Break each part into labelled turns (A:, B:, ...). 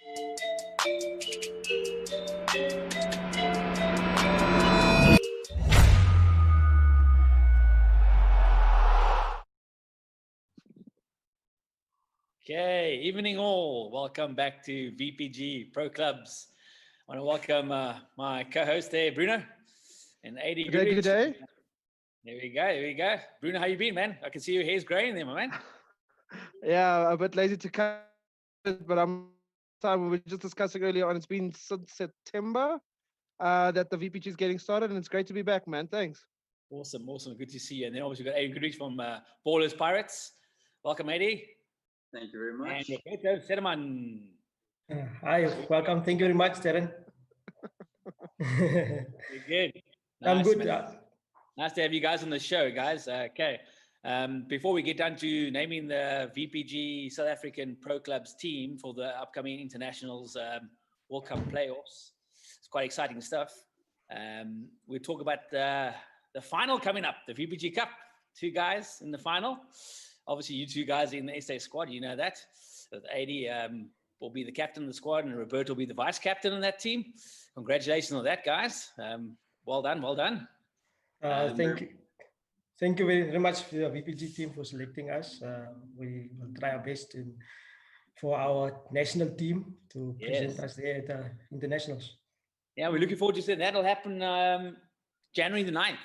A: Okay, evening all. Welcome back to VPG Pro Clubs. I want to welcome my co-host there, Bruno, and AD.
B: Good day.
A: There we go. Bruno, how you been, man? I can see your hair's graying there, my man.
B: Yeah, a bit lazy to cut it, but we were just discussing earlier on. It's been since September that the VPG is getting started, and it's great to be back, man. Thanks.
A: Awesome. Good to see you. And then obviously we've got Aiden Goodrich from Ballers Pirates. Welcome, AD.
C: Thank you very much.
A: And Roberto Sederman.
D: Hi, welcome. Thank you very much, Darren.
A: You're good.
D: I'm good.
A: Nice to have you guys on the show, guys. Okay. Before we get down to naming the VPG South African Pro Clubs team for the upcoming internationals World Cup playoffs, it's quite exciting stuff. We'll talk about the final coming up, the VPG Cup. 2 guys in the final. Obviously, you 2 guys in the SA squad, you know that. AD will be the captain of the squad, and Roberto will be the vice captain of that team. Congratulations on that, guys. Well done.
D: Thank you very much to the VPG team for selecting us. We will try our best for our national team to present us there at the internationals.
A: Yeah, we're looking forward to seeing that'll happen January the 9th.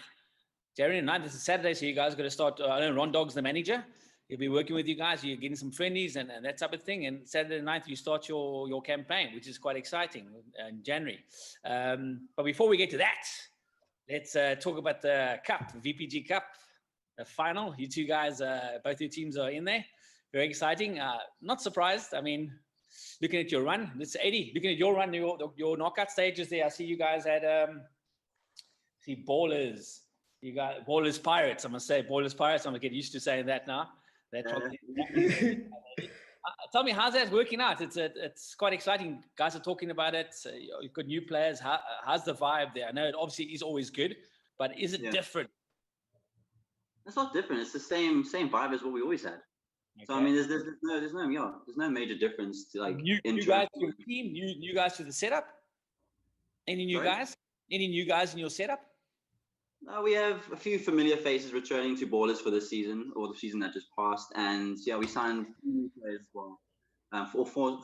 A: January the 9th is a Saturday, so you guys are going to start. I know Ron Dog's the manager. He'll be working with you guys. You're getting some friendlies and that type of thing. And Saturday night, you start your campaign, which is quite exciting in January. But before we get to that, let's talk about the Cup, the VPG Cup, the final. You 2 guys, both your teams are in there. Very exciting. Not surprised. I mean, looking at your run, this 80, looking at your run, your knockout stages there. I see you guys had, see Ballers. You got Ballers Pirates. I must say Ballers Pirates. I'm going to get used to saying that now. Tell me, how's that working out? It's quite exciting. Guys are talking about it. You've got new players. How's the vibe there? I know it obviously is always good, but is it different?
C: It's not different. It's the same vibe as what we always had. Okay. So I mean, there's no major difference to like
A: new guys to your team, new guys to the setup. Any new guys? Any new guys in your setup?
C: We have a few familiar faces returning to Ballers for this season, or the season that just passed, and yeah, we signed 4 new players as well. Four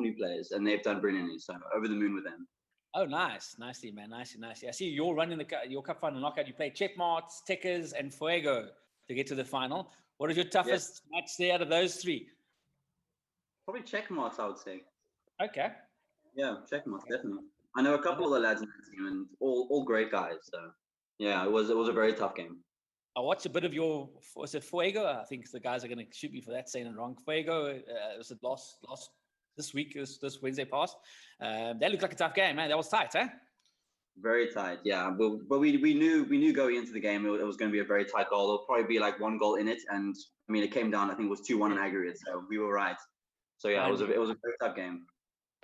C: new players, and they've done brilliantly. So over the moon with them.
A: Oh, nicely, man, nicely. I see you're running your cup final knockout. You played Checkmarts, Tickers, and Fuego to get to the final. What is your toughest match there out of those 3?
C: Probably Checkmarts, I would say.
A: Okay.
C: Yeah, Checkmarts, definitely. I know a couple of the lads in the team, and all great guys. So. Yeah, it was a very tough game.
A: I watched a bit of was it Fuego? I think the guys are going to shoot me for that, saying it wrong. Fuego, was it lost this week, this Wednesday past? That looked like a tough game, man. That was tight, eh?
C: Very tight, yeah. But we knew going into the game it was going to be a very tight goal. There'll probably be like 1 goal in it, and I mean it came down. I think it was 2-1 in aggregate, so we were right. So yeah, it was a very tough game.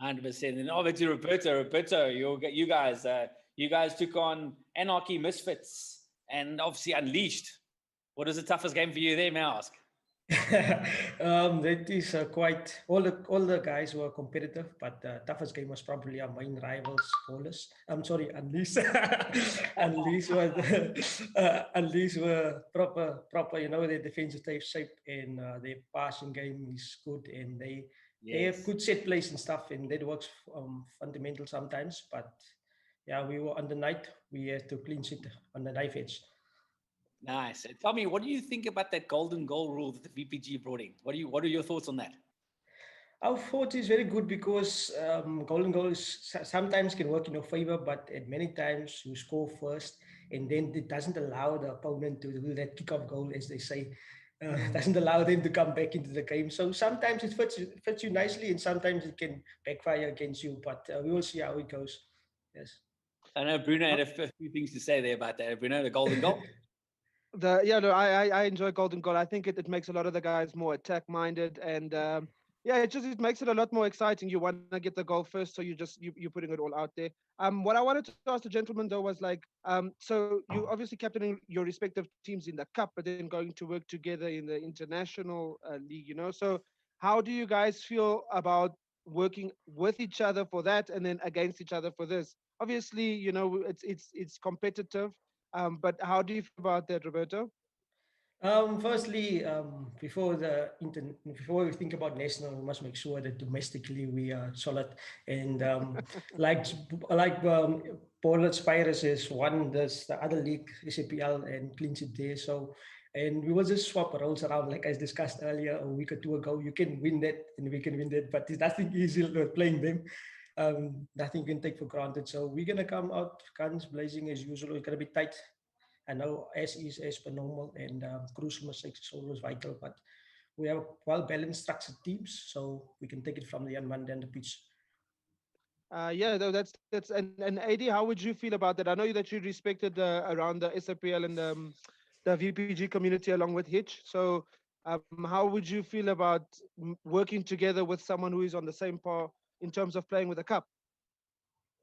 A: 100%. And over to Roberto, you guys took on Anarchy Misfits and obviously Unleashed. What is the toughest game for you there, may I ask?
D: That is quite, all the guys were competitive, but the toughest game was probably our main rivals, Ballers. I'm sorry, Unleashed. Unleashed were proper, you know, their defensive shape and their passing game is good, and they have good set plays and stuff, and that works fundamental sometimes, but yeah, we were on the night. We had to clean shit on the knife edge.
A: Nice. Tell me, what do you think about that golden goal rule that the VPG brought in? What are your thoughts on that?
D: Our thought is very good because golden goals sometimes can work in your favor, but at many times you score first, and then it doesn't allow the opponent to do that kick-off goal, as they say. Doesn't allow them to come back into the game. So sometimes it fits you nicely, and sometimes it can backfire against you. But we will see how it goes. Yes.
A: I know Bruno had a few things to say there about that. Bruno, the golden goal.
B: I enjoy golden goal. I think it makes a lot of the guys more attack minded, and it makes it a lot more exciting. You want to get the goal first, so you're putting it all out there. What I wanted to ask the gentleman though was like, so you obviously captaining your respective teams in the cup, but then going to work together in the international league, you know. So how do you guys feel about working with each other for that, and then against each other for this? Obviously, it's competitive. But how do you feel about that, Roberto?
D: Firstly, before we think about national, we must make sure that domestically we are solid. And like Paul Spires has won the other league, SAPL, and cleans it there. So, and we will just swap roles around, like I discussed earlier a week or two ago. You can win that, and we can win that, but it's nothing easy playing them. Nothing you can take for granted. So we're gonna come out guns blazing as usual. It's gonna be tight. I know as per normal, and crucial mistakes is always vital, but we have well balanced structured teams, so we can take it from the unmanned and the pitch.
B: Yeah, that's and AD, how would you feel about that? I know that you respected around the SAPL and the VPG community along with Hitch. So, how would you feel about working together with someone who is on the same par in terms of playing with a cup?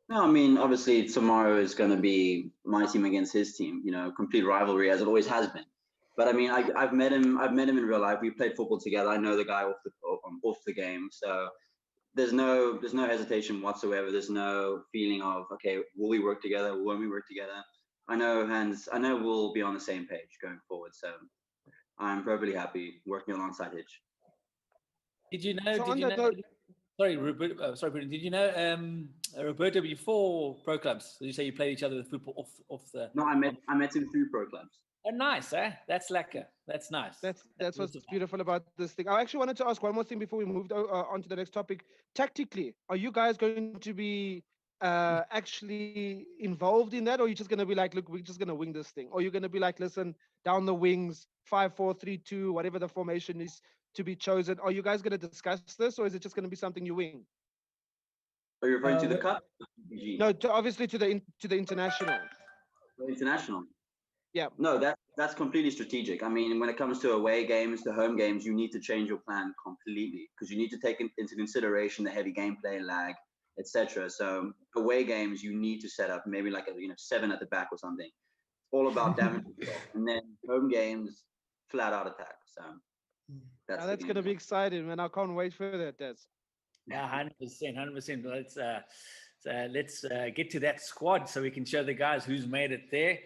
C: No, I mean, obviously tomorrow is going to be my team against his team. You know, complete rivalry as it always has been. But I mean, I've met him. I've met him in real life. We played football together. I know the guy off the game. So there's no hesitation whatsoever. There's no feeling of, okay, will we work together? Won't we work together? I know we'll be on the same page going forward. So I'm perfectly happy working alongside Hitch.
A: Did you know?
B: So
A: Did
B: on
A: you
B: that
A: know?
B: note,
A: Sorry, Roberto. Sorry, Brendan. Did you know Roberto before pro clubs? Did you say you played each other with football off the?
C: No, I met him through pro clubs.
A: Oh, nice, eh? That's lekker. That's nice.
B: that's what's beautiful about this thing. I actually wanted to ask one more thing before we moved on to the next topic. Tactically, are you guys going to be actually involved in that, or are you just going to be like, look, we're just going to wing this thing? Or you're going to be like, listen, down the wings, 5-4-3-2, whatever the formation is to be chosen. Are you guys going to discuss this, or is it just going to be something you wing?
C: Are you referring to the cup? VPG?
B: No, obviously to the international.
C: International.
B: Yeah.
C: No, that's completely strategic. I mean, when it comes to away games, to home games, you need to change your plan completely because you need to take into consideration the heavy gameplay, lag, etc. So away games, you need to set up maybe like a 7 at the back or something. It's all about damage control. And then home games, flat out attack. So
B: that's going to be exciting, man. I can't wait for that, Des.
A: Yeah, 100%. Let's get to that squad so we can show the guys who's made it there.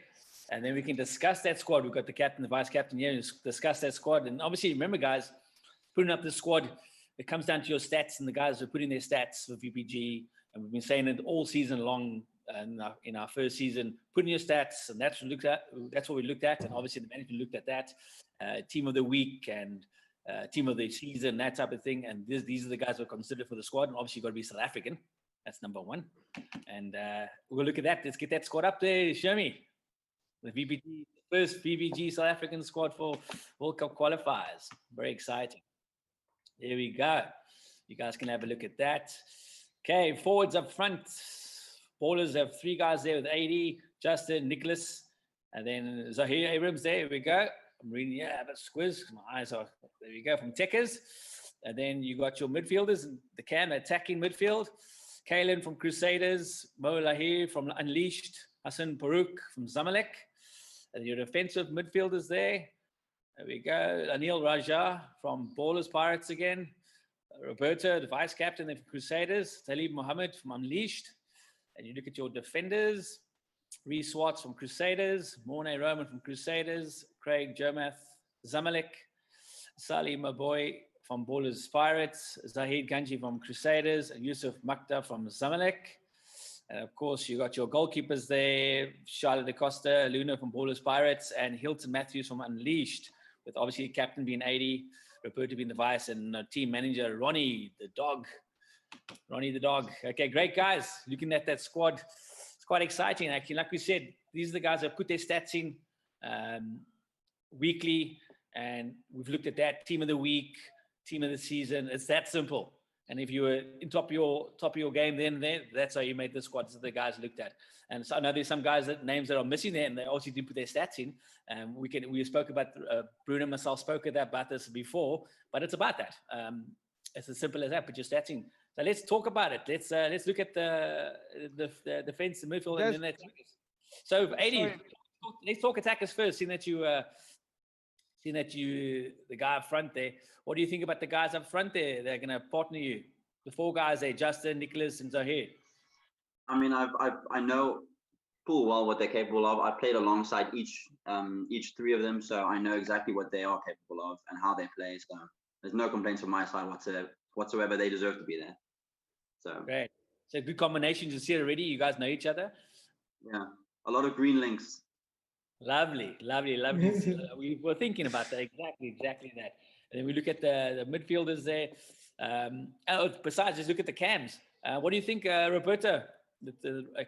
A: And then we can discuss that squad. We've got the captain, the vice captain here, and discuss that squad. And obviously, remember, guys, putting up the squad, it comes down to your stats, and the guys are putting their stats for VPG. And we've been saying it all season long in our first season, putting your stats, and that's what we looked at. And obviously, the management looked at that. Team of the week and team of the season, that type of thing. And these are the guys who are considered for the squad. And obviously, you've got to be South African. That's number one. And we'll look at that. Let's get that squad up there. Show me. The first VPG South African squad for World Cup qualifiers. Very exciting. There we go. You guys can have a look at that. Okay, forwards up front. Ballers have 3 guys there with 80, Justin, Nicholas, and then Zahir Abrams there. Here we go. I'm reading, but squiz. My eyes are, there we go, from Techers. And then you got your midfielders, the attacking midfield. Kalen from Crusaders, Mo Lahir from Unleashed, Hassan Paruk from Zamalek. And your defensive midfielders there. There we go. Anil Raja from Ballers Pirates again. Roberto, the vice captain there from Crusaders. Talib Mohammed from Unleashed. And you look at your defenders. Reece Watts from Crusaders. Mornay Roman from Crusaders. Craig Jermath, Zamalek. Salim Maboy from Ballers Pirates. Zahid Ganji from Crusaders. And Yusuf Makta from Zamalek. And of course, you got your goalkeepers there, Charlotte Acosta, Luna from Ballers Pirates, and Hilton Matthews from Unleashed, with obviously captain being 80, Roberto being the vice, and team manager Ronnie the dog. Okay, great guys. Looking at that squad, it's quite exciting actually. Like we said, these are the guys that put their stats in weekly, and we've looked at that team of the week, team of the season. It's that simple. And if you were in top of your game, then that's how you made the squad. So the guys looked at. And so I know there's some guys names that are missing there, and they also didn't put their stats in. And we spoke about Bruno and myself spoke about this before, but it's about that. It's as simple as that. Put your stats in. So let's talk about it. Let's look at the defense, the midfield, and then that. So 80. Let's talk attackers first. Seeing that you the guy up front there. What do you think about the guys up front there? They're going to partner you. The four guys there, Justin, Nicholas, and Zahir.
C: I mean, I know full well what they're capable of. I played alongside each three of them, so I know exactly what they are capable of and how they play. So there's no complaints from my side whatsoever. They deserve to be there. So
A: Great. So good combinations you see already. You guys know each other.
C: Yeah, a lot of green links.
A: Lovely. We were thinking about that, exactly that. And then we look at the midfielders there. Besides, just look at the cams. What do you think, Roberto?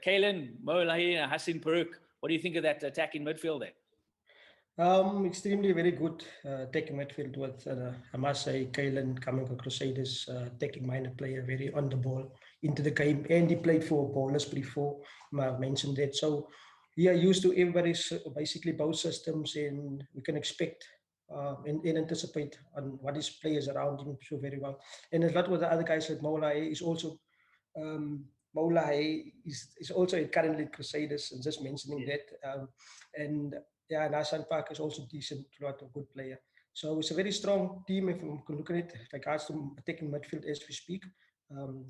A: Kalen, Mo Lahi, and Hassan Paruk. What do you think of that attacking midfield there?
D: Extremely very good attacking midfield with, I must say, Kalen coming for Crusaders, attacking-minded player, very on the ball into the game. And he played for Ballers before, I've mentioned that. So we are used to everybody's basically both systems, and we can expect and anticipate on what his players around him so very well. And a lot with the other guys like Maulai is also is also currently Crusaders, and just mentioning that. And Hassan Park is also decent, a lot of good player. So it's a very strong team if we can look at it regards to attacking midfield as we speak.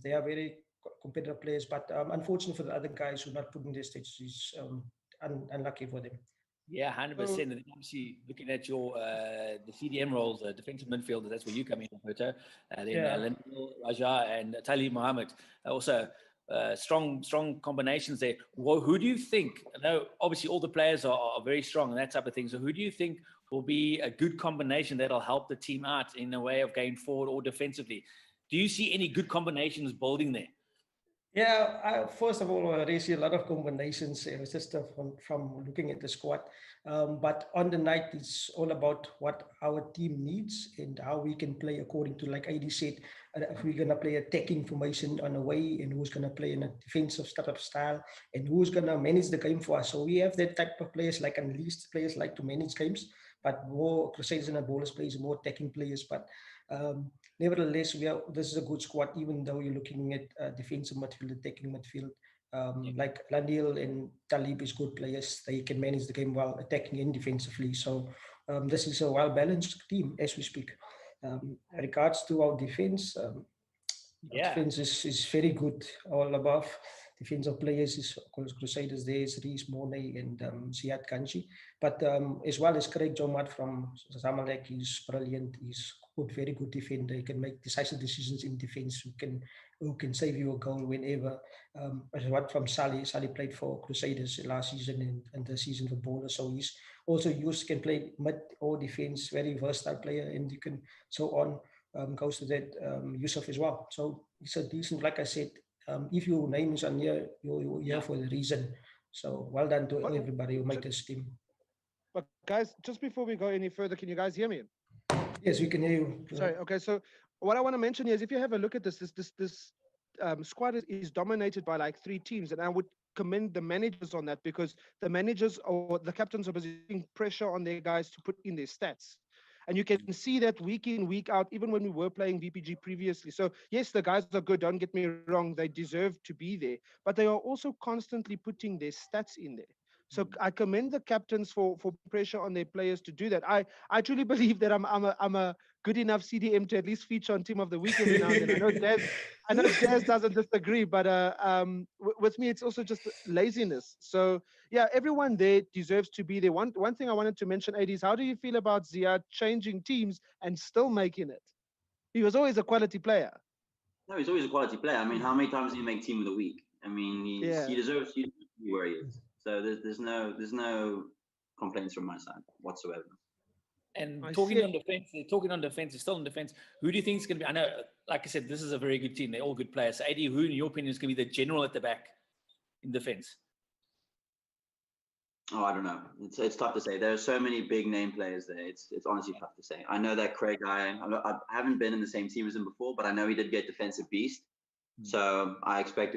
D: They are very competitive players, but unfortunately for the other guys who are not putting their stages, is unlucky for them.
A: Yeah, 100%. And obviously, looking at your the CDM roles, defensive midfielder, that's where you come in, Roberto. Then Lindell, Raja, and Tali Mohammed. Also, strong combinations there. Well, who do you think? I know obviously all the players are very strong and that type of thing. So, who do you think will be a good combination that'll help the team out in a way of going forward or defensively? Do you see any good combinations building there?
D: Yeah, first of all, I see a lot of combinations just from looking at the squad. But on the night, it's all about what our team needs and how we can play according to, like AD said, if we're going to play attacking formation on the way, and who's going to play in a defensive startup style, and who's going to manage the game for us. So we have that type of players, like unleashed players like to manage games, but more Crusaders and Ballers players, more attacking players. But nevertheless, this is a good squad, even though you're looking at defensive midfield, attacking midfield. Like Landil and Talib is good players. They can manage the game well, attacking and defensively. So this is a well-balanced team as we speak. Regards to our defense, defense is very good, all above. Defensive players is, of course, Crusaders. There's Reese Mornay and Ziad Kanji. But as well as Craig Jomat from Zamalek, he's brilliant. He's good, very good defender. He can make decisive decisions in defense. Who can save you a goal whenever. As what from Sally. Sally played for Crusaders last season and the season for Bowler. So he's also used, can play mid or defense, very versatile player, and you can so on. Goes to that Yusuf as well. So it's a decent, like I said, if your name is on here, you're here for the reason. So well done to everybody who made this team.
B: But guys, just before we go any further, can you guys hear me?
D: Yes, we can hear you.
B: Sorry. Okay. So what I want to mention here is, if you have a look at this squad is dominated by like three teams, and I would commend the managers on that, because the managers or the captains are putting pressure on their guys to put in their stats. And you can see that week in, week out, even when we were playing VPG previously. So yes, the guys are good, don't get me wrong, they deserve to be there, but they are also constantly putting their stats in there. So I commend the captains for pressure on their players to do that. I truly believe that I'm a good enough CDM to at least feature on Team of the Week every now and then. I know Jazz doesn't disagree, but with me, it's also just laziness. So yeah, everyone there deserves to be there. One thing I wanted to mention, AD, is how do you feel about Ziad changing teams and still making it? He was always a quality player.
C: No, he's always a quality player. I mean, how many times did he make Team of the Week? I mean, he deserves to be where he is. So there's no complaints from my side whatsoever.
A: And talking on defense, still on defense. Who do you think is going to be? I know, like I said, this is a very good team. They're all good players. So, AD, who, in your opinion, is going to be the general at the back in defense?
C: Oh, I don't know. It's tough to say. There are so many big name players there. It's honestly tough to say. I know that Craig guy. I haven't been in the same team as him before, but I know he did get defensive beast. So I expect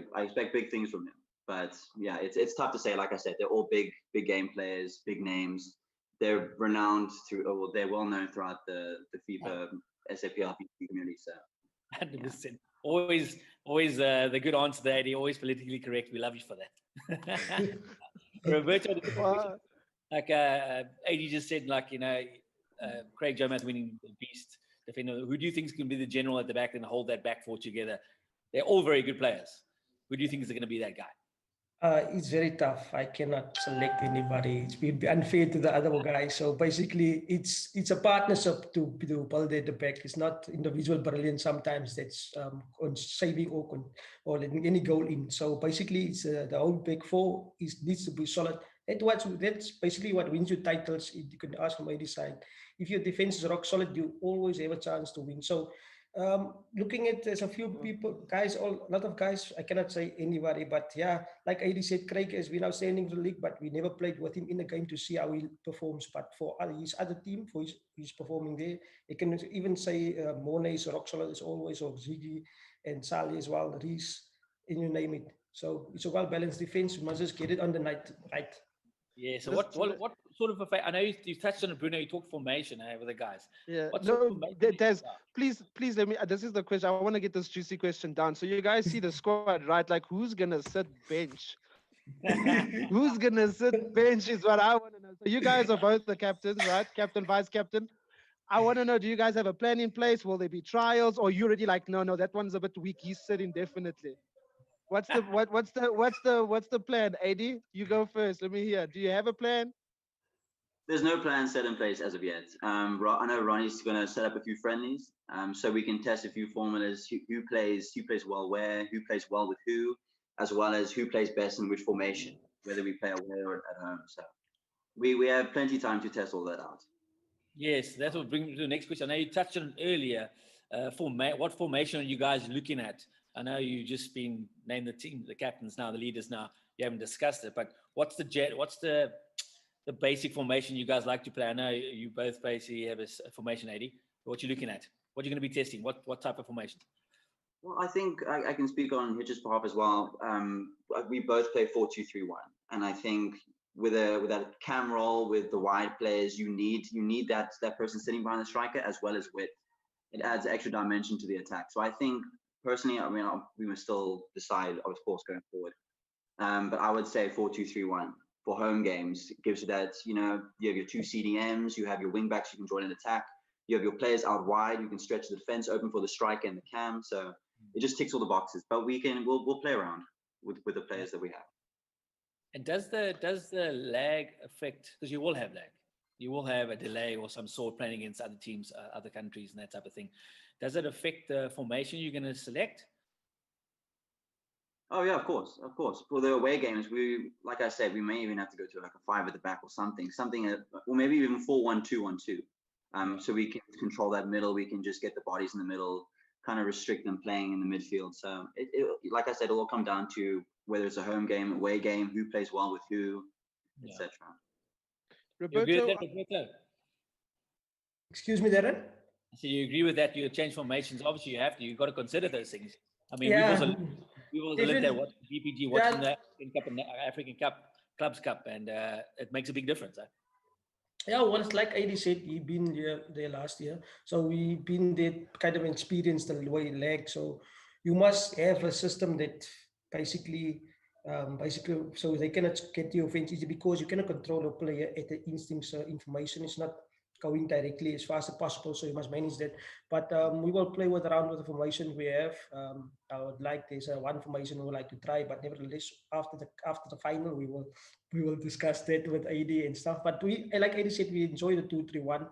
C: big things from him. But yeah, it's tough to say. Like I said, they're all big game players, big names. They're renowned they're well known throughout the FIFA SAPL community. So
A: 100%. Always the good answer there. They're always politically correct. We love you for that. Roberto, like AD just said, like, Craig Jomat winning the beast defender. Who do you think is going to be the general at the back and hold that back four together They're all very good players. Who do you think is going to be that guy?
D: It's very tough. I cannot select anybody. It would be unfair to the other guys. So basically, it's a partnership to build at the back. It's not individual brilliance. Sometimes that's on saving or letting any goal in. So basically, it's the whole back four needs to be solid. That's basically what wins you titles. You can ask from either side. If your defense is rock solid, you always have a chance to win. So looking at there's a few people, guys, a lot of guys, I cannot say anybody, but yeah, like AD said, Craig has been outstanding for the league, but we never played with him in the game to see how he performs. But for his other team, for his performing there, you can even say Mornay is rock solid as always, or Ziggy and Sally as well, Reese, and you name it. So it's a well-balanced defense. We must just get it on the night right.
A: Yeah. So what sort of I know you touched on it, Bruno. You talked formation with the guys.
B: Yeah.
A: What
B: No,
A: formation
B: there's please let me. This is the question. I want to get this juicy question down. So you guys see the squad, right? Like who's gonna sit bench? Who's gonna sit bench is what I want to know. So you guys are both the captains, right? Captain, vice captain. I want to know, do you guys have a plan in place? Will there be trials, or you already like, no, that one's a bit weak. He's sitting definitely. What's the plan? AD, you go first. Let me hear. Do you have a plan?
C: There's no plan set in place as of yet. I know Ronnie's going to set up a few friendlies, so we can test a few formulas. Who plays well where, who plays well with who, as well as who plays best in which formation, whether we play away or at home. So we have plenty of time to test all that out.
A: Yes, that will bring me to the next question. I know you touched on it earlier. What formation are you guys looking at? I know you've just been named the team, the captains now, the leaders now. You haven't discussed it, but what's the basic formation you guys like to play? I know you both basically have a formation, 80. What you're looking at? What you're going to be testing? What type of formation?
C: Well, I think I can speak on Hitch's behalf as well. We both play 4-2-3-1, and I think with that cam roll with the wide players, you need that person sitting behind the striker as well as width. It adds extra dimension to the attack. So I think personally, I mean, we must still decide, of course, going forward. But I would say 4-2-3-1 for home games. It gives you that, you have your two CDMs, you have your wing backs, you can join an attack. You have your players out wide, you can stretch the defense open for the striker and the cam. So it just ticks all the boxes. But we'll play around with the players that we have.
A: And does the lag affect, because you will have lag, you will have a delay or some sort playing against other teams, other countries and that type of thing. Does it affect the formation you're going to select?
C: Oh yeah, of course. For the away games, like I said, we may even have to go to like a 5 at the back or something, or maybe even 4-1-2-1-2. So we can control that middle. We can just get the bodies in the middle, kind of restrict them playing in the midfield. So like I said, it'll all come down to whether it's a home game, away game, who plays well with who, etc.
B: Roberto,
D: excuse me, Darren.
A: So you agree with that? You change formations. Obviously, you've got to consider those things. I mean,
D: Yeah.
A: we've also looked at what VPG, watching the African Cup, Clubs Cup, and it makes a big difference.
D: Yeah, well, it's like AD said, he been there last year. So we've been there, kind of experienced the way lag. So you must have a system that basically, so they cannot get the offense easy because you cannot control a player at the instinct. So information is not going directly as fast as possible. So you must manage that. But we will play around with the formation we have. I would like there's one formation we would like to try, but nevertheless, after the final, we will discuss that with AD and stuff. But like AD said, we enjoy the 2-3-1,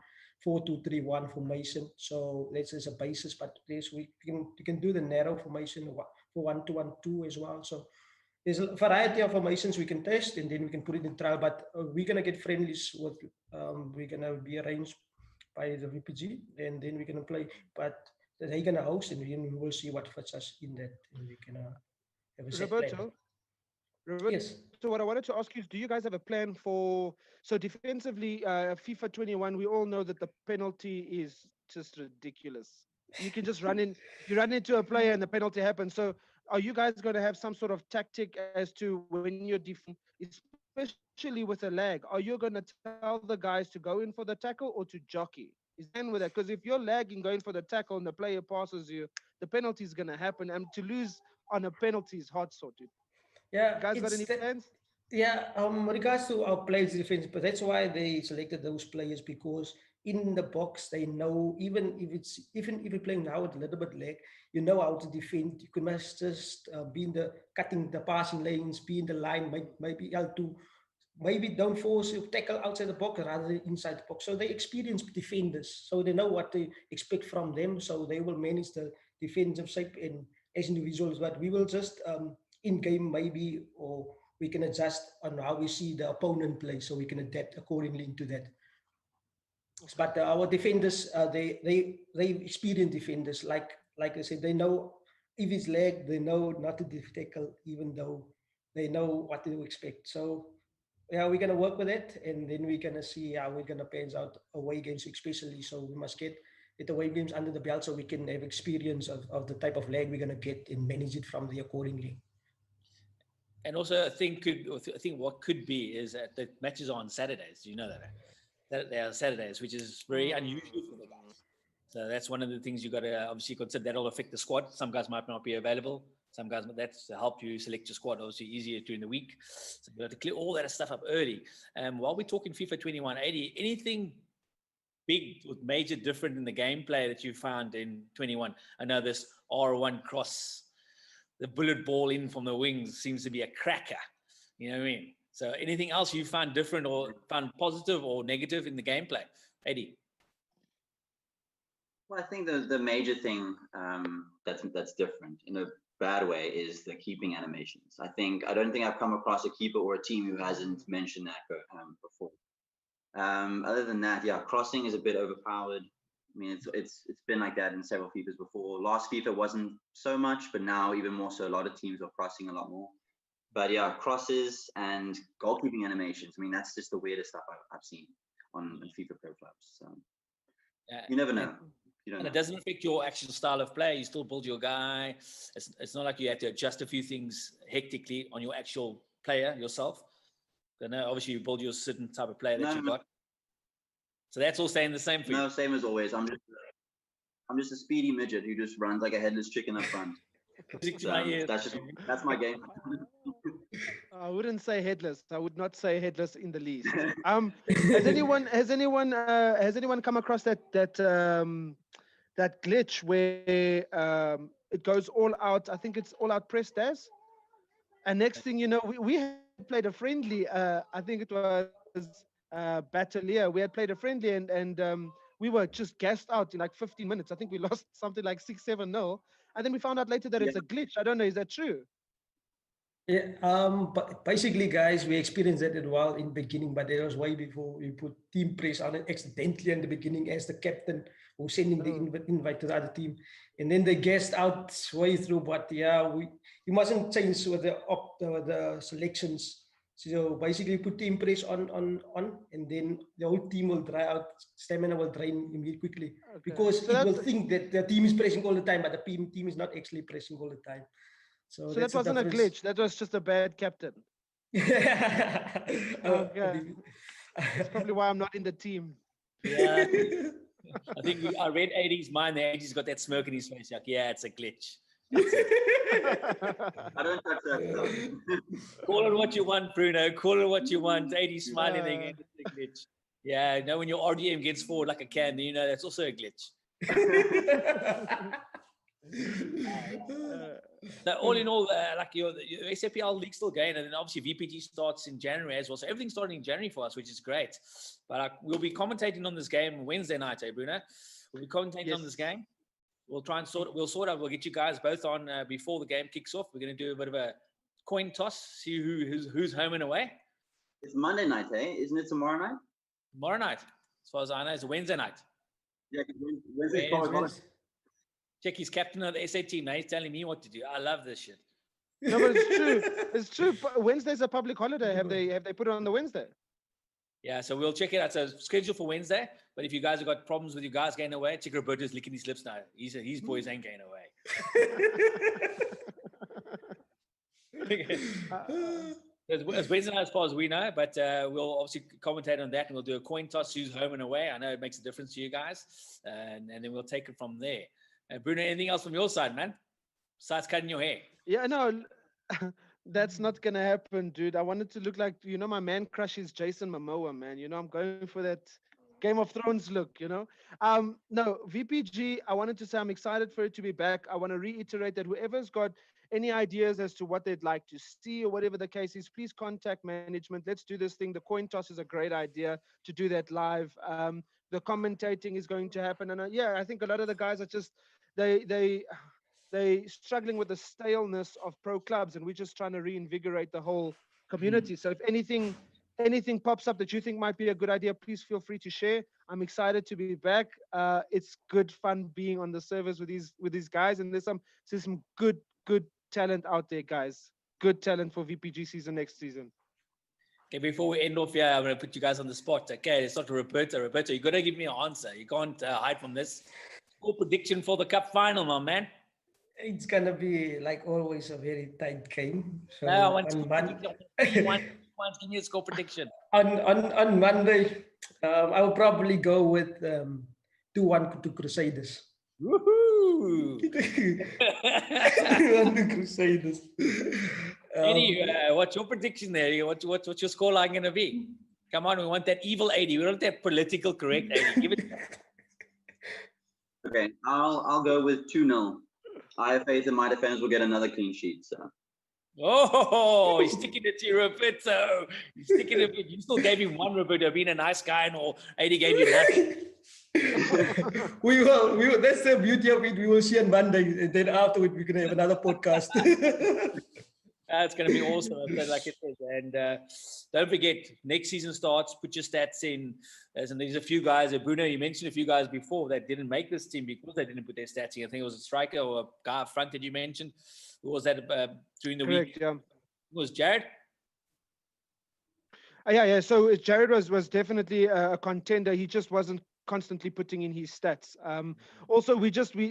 D: 4-2-3-1 formation. So that's as a basis. But there's we can do the narrow formation for 1-2-1-2 as well. So there's a variety of formations we can test, and then we can put it in trial. But we're gonna get friendlies with. We're gonna be arranged by the VPG, and then we're gonna play. But they're gonna host, and then we will see what fits us in that, and we can have a set plan.
B: Roberto,
D: Yes.
B: so what I wanted to ask you is, do you guys have a plan for, so defensively, FIFA 21, we all know that the penalty is just ridiculous. You can just you run into a player and the penalty happens. So are you guys going to have some sort of tactic as to when you're especially with a lag, are you going to tell the guys to go in for the tackle or to jockey? Is then with that? Because if you're lagging going for the tackle and the player passes you, the penalty is going to happen. And to lose on a penalty is hard sorted.
D: Yeah,
B: You guys got any plans?
D: Yeah, regards to our players' defense, but that's why they selected those players, because in the box they know, even if you're playing now with a little bit lag, you know how to defend. You can must just be in the cutting the passing lanes, be in the line, maybe able to maybe don't force you tackle outside the box rather than inside the box. So they experienced defenders, so they know what to expect from them. So they will manage the defensive shape in as individuals, but we will just in game maybe, or we can adjust on how we see the opponent play, so we can adapt accordingly into that. But our defenders, they experienced defenders. Like I said, they know if it's lag, they know not to tackle, even though they know what to expect. So yeah, we're gonna work with it, and then we're gonna see how we're gonna pan out away games, especially. So we must get the away games under the belt, so we can have experience of the type of lag we're gonna get and manage it from there accordingly.
A: And also, I think what could be is that the matches are on Saturdays. Do you know that? That they are Saturdays, which is very unusual for the guys. So that's one of the things you got to obviously consider. That'll affect the squad. Some guys might not be available. Some guys, that's to help you select your squad. Obviously, easier during the week. So we have to clear all that stuff up early. While we're talking FIFA 2180, anything big or major different in the gameplay that you found in 21? I know this R1 cross, the bullet ball in from the wings seems to be a cracker. You know what I mean? So anything else you found different or found positive or negative in the gameplay? Eddie?
C: Well, I think the major thing that's different in a bad way is the keeping animations. I don't think I've come across a keeper or a team who hasn't mentioned that before. Other than that, yeah, crossing is a bit overpowered. I mean, it's been like that in several FIFAs before. Last FIFA wasn't so much, but now even more so. A lot of teams are crossing a lot more. But yeah, crosses and goalkeeping animations. I mean, that's just the weirdest stuff I've seen on FIFA Pro Clubs. So you never know. You don't know.
A: It doesn't affect your actual style of play. You still build your guy. It's not like you have to adjust a few things hectically on your actual player yourself. But no, obviously you build your certain type of player that you got. So that's all staying the same for you.
C: No, same as always. I'm just a speedy midget who just runs like a headless chicken up front. So that's my game.
B: I wouldn't say headless. I would not say headless in the least. Has anyone come across that glitch where it goes all out? I think it's all out press days. And next thing you know, we had played a friendly. I think it was Battalier. We had played a friendly, and we were just gassed out in like 15 minutes. I think we lost something like 6-7-0. And then we found out later that it's a glitch. I don't know. Is that true?
D: Yeah, but basically, guys, we experienced that as well in the beginning, but it was way before we put team press on it accidentally in the beginning as the captain who sending the invite to the other team, and then they guessed out way through. But yeah, we mustn't change with the selections. So basically, put team press on, and then the whole team will dry out. Stamina will drain immediately quickly because it will think that the team is pressing all the time, but the team is not actually pressing all the time. So
B: that wasn't a glitch. That was just a bad captain. Okay. That's probably why I'm not in the team.
A: Yeah. I think I read 80's mind. The 80's got that smirk in his face. Like, yeah, it's a glitch.
C: I don't touch that.
A: Call it what you want, Bruno. Call it what you want. 80's smiling again. It's a glitch. Yeah, no, when your RDM gets forward like a can, you know that's also a glitch. So all in all, like your SAPL league still going, and then obviously VPG starts in January as well. So everything's starting in January for us, which is great. But we'll be commentating on this game Wednesday night, Bruno? We'll be commentating on this game. We'll try and sort out. We'll get you guys both on before the game kicks off. We're going to do a bit of a coin toss, see who's home and away.
C: It's Monday night, Isn't it tomorrow night?
A: Tomorrow night, as far as I know, it's a Wednesday night.
C: Yeah, Wednesday.
A: Check his captain of the SA team. Now he's telling me what to do. I love this shit.
B: No, but it's true. It's true. Wednesday's a public holiday. Have they put it on the Wednesday?
A: Yeah, so we'll check it out. So scheduled for Wednesday. But if you guys have got problems with you guys getting away, check Roberto's licking his lips now. His boys ain't getting away. It's Wednesday night as far as we know, but we'll obviously commentate on that, and we'll do a coin toss who's home and away. I know it makes a difference to you guys, and then we'll take it from there. Bruno, anything else from your side, man? Besides cutting your hair?
B: Yeah, no. That's not gonna happen, dude. I wanted to look like, my man crush is Jason Momoa, man. I'm going for that Game of Thrones look, No, VPG, I wanted to say I'm excited for it to be back. I want to reiterate that whoever's got any ideas as to what they'd like to see or whatever the case is, please contact management. Let's do this thing. The coin toss is a great idea to do that live. The commentating is going to happen. And yeah, I think a lot of the guys are just, they struggling with the staleness of pro clubs, and we're just trying to reinvigorate the whole community. So if anything pops up that you think might be a good idea, please feel free to share. I'm excited to be back. It's good fun being on the servers with these guys, and there's some good talent out there, guys. Good talent for VPG season next season.
A: Okay, before we end off here, I'm going to put you guys on the spot. Okay, it's not Roberto. Roberto, you got to give me an answer. You can't hide from this. Score prediction for the cup final, my man.
D: It's gonna be like always a very tight game. So
A: No, I want
D: on,
A: give me a score prediction.
D: on Monday, I will probably go with 2-1 to Crusaders.
A: Woohoo!
D: 2-1 to Crusaders.
A: Eddie, what's your prediction there? What's your scoreline going to be? Come on, we want that evil 80. We don't want that political correct 80. Give it.
C: Okay, I'll go with 2-0. I have faith in my defense will get another clean sheet. So.
A: Oh, he's sticking it to Roberto. He's sticking it. You still gave him one, Roberto, being a nice guy, and or 80 gave you nothing.
D: we will. That's the beauty of it. We will see on Monday, and then afterward we're gonna have another podcast.
A: It's going to be awesome, like it says. And don't forget, next season starts. Put your stats in. And there's a few guys. Bruno, you mentioned a few guys before that didn't make this team because they didn't put their stats in. I think it was a striker or a guy up front that you mentioned. Who was that during the week?
B: Yeah.
A: It was Jared.
B: Yeah. So Jared was definitely a contender. He just wasn't constantly putting in his stats. Also,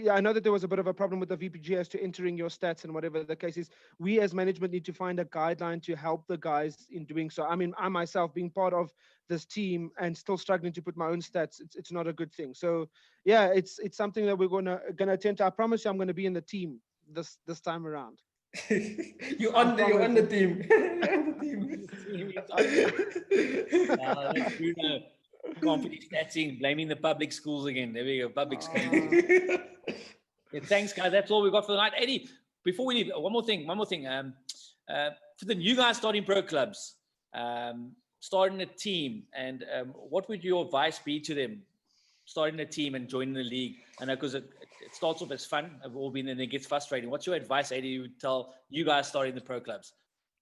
B: I know that there was a bit of a problem with the VPG as to entering your stats and whatever the case is. We as management need to find a guideline to help the guys in doing so. I mean, I myself being part of this team and still struggling to put my own stats, it's not a good thing. So yeah, it's something that we're gonna attempt. I promise you, I'm gonna be in the team this time around.
D: You're on the team.
A: Bruno. Can't put his stats in, blaming the public schools again. There we go, public schools. Yeah, thanks, guys. That's all we've got for the night. Eddie, before we leave, one more thing. For the new guys starting pro clubs, starting a team, and what would your advice be to them starting a team and joining the league? I know because it starts off as fun, and then it gets frustrating. What's your advice, Eddie, you would tell you guys starting the pro clubs?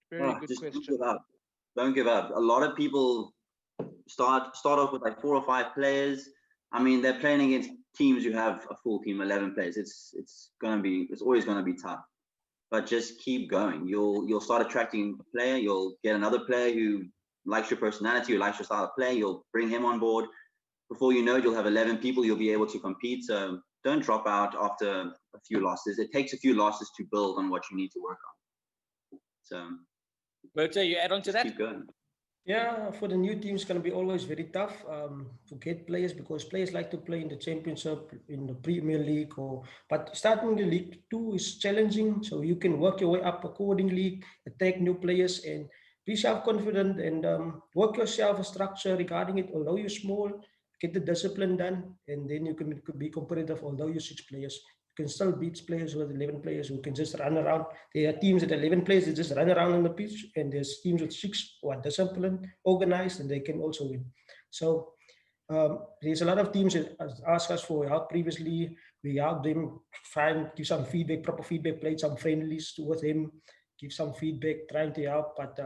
B: Very good question.
C: Don't give up. A lot of people start off with like 4 or 5 players. I mean, they're playing against teams who have a full team, 11 players. It's always gonna be tough. But just keep going. You'll start attracting a player. You'll get another player who likes your personality, who likes your style of play. You'll bring him on board. Before you know it, you'll have 11 people. You'll be able to compete. So don't drop out after a few losses. It takes a few losses to build on what you need to work on. So,
A: Berta, you add on to that?
C: Keep going.
D: Yeah, for the new team, it's going to be always very tough to get players because players like to play in the championship, in the Premier League, but starting the League 2 is challenging. So you can work your way up accordingly, attack new players, and be self-confident and work yourself a structure regarding it. Although you're small, get the discipline done, and then you can be competitive. Although you're 6 players, you can still beat players with 11 players who can just run around. There are teams with 11 players that just run around on the pitch, and there's teams with 6 who are disciplined, organized, and they can also win. So there's a lot of teams that ask us for help previously. We help them find, give some feedback, proper feedback, played some friendlies with him, give some feedback, trying to help. But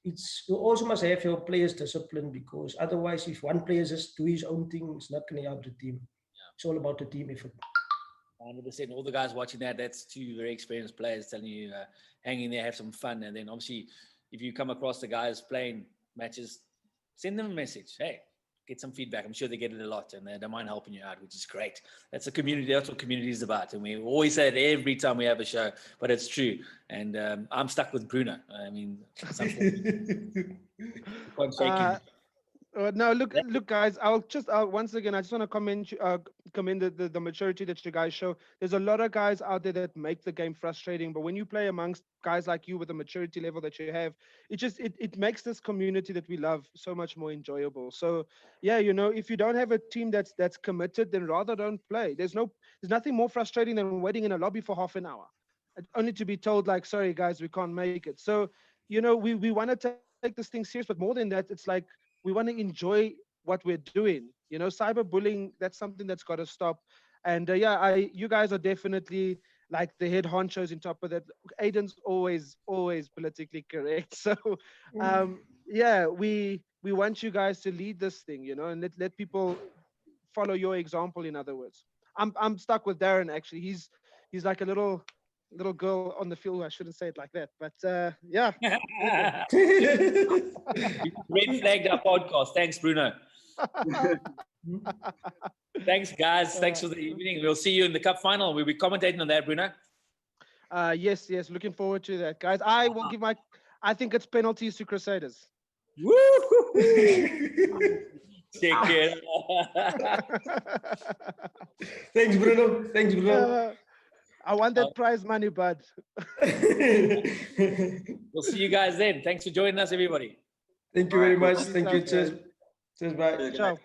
D: you also must have your players disciplined, because otherwise, if one player just do his own thing, it's not going to help the team. Yeah. It's all about the team effort.
A: 100%. All the guys watching that's 2 very experienced players telling you, hang in there, have some fun. And then obviously, if you come across the guys playing matches, send them a message. Hey, get some feedback. I'm sure they get it a lot, and they don't mind helping you out, which is great. That's a community. That's what community is about. And we always say it every time we have a show, but it's true. And I'm stuck with Bruno. I mean,
B: No, look, guys. Once again, I just want to commend the maturity that you guys show. There's a lot of guys out there that make the game frustrating, but when you play amongst guys like you with the maturity level that you have, it makes this community that we love so much more enjoyable. So yeah, if you don't have a team that's committed, then rather don't play. There's nothing more frustrating than waiting in a lobby for half an hour, only to be told like, sorry guys, we can't make it. So we want to take this thing serious, but more than that, it's like we want to enjoy what we're doing. Cyberbullying, that's something that's got to stop. And you guys are definitely like the head honchos in top of that. Aiden's always politically correct. So we want you guys to lead this thing, and let people follow your example. In other words, I'm stuck with Darren actually. He's like a little girl on the field. I shouldn't say it like that, but yeah.
A: Red flagged our podcast. Thanks, Bruno. Thanks, guys. Thanks for the evening. We'll see you in the cup final. We'll be commentating on that, Bruno.
B: Yes. Looking forward to that, guys. I will give I think it's penalties to Crusaders.
A: Woo! Take care.
D: Thanks, Bruno.
B: I want that prize money, bud.
A: We'll see you guys then. Thanks for joining us, everybody.
D: Thank you very much. Thank you. Cheers. Cheers. Bye.
B: Ciao.